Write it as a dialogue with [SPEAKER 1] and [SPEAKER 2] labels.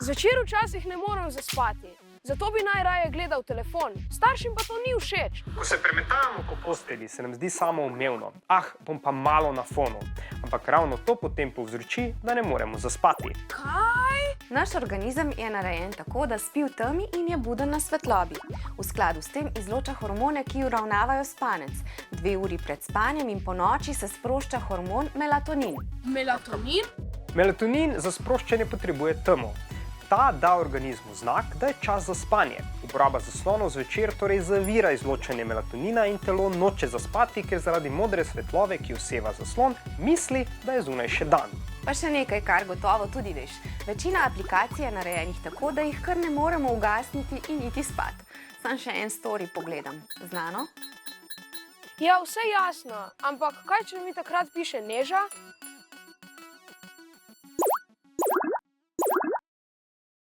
[SPEAKER 1] Zvečer včasih ne morem zaspati, zato bi najraje gledal telefon. Staršem pa to ni všeč.
[SPEAKER 2] Ko se premetavamo po postelji, se nam zdi samoumevno. Bom pa malo na fonu. Ampak ravno to potem povzroči, da ne moremo zaspati.
[SPEAKER 1] Kaj?
[SPEAKER 3] Naš organizem je narejen tako, da spi v temi in je buden na svetlobi. V skladu s tem izloča hormone, ki uravnavajo spanec. 2 uri pred spanjem in po noči se sprošča hormon melatonin.
[SPEAKER 1] Melatonin?
[SPEAKER 2] Melatonin za sproščanje potrebuje temo. Ta da organizmu znak, da je čas za spanje. Uporaba zaslonov zvečer torej zavira izločanje melatonina in telo noče zaspati, ker zaradi modre svetlobe, ki vseva zaslon, misli, da je zunaj še dan.
[SPEAKER 3] Pa še nekaj, kar gotovo tudi veš. Večina aplikacij je narejenih tako, da jih kar ne moremo ugasniti in iti spat. Sam še en story pogledam. Znano?
[SPEAKER 1] Ja, vse jasno, ampak kaj, če mi takrat piše Neža?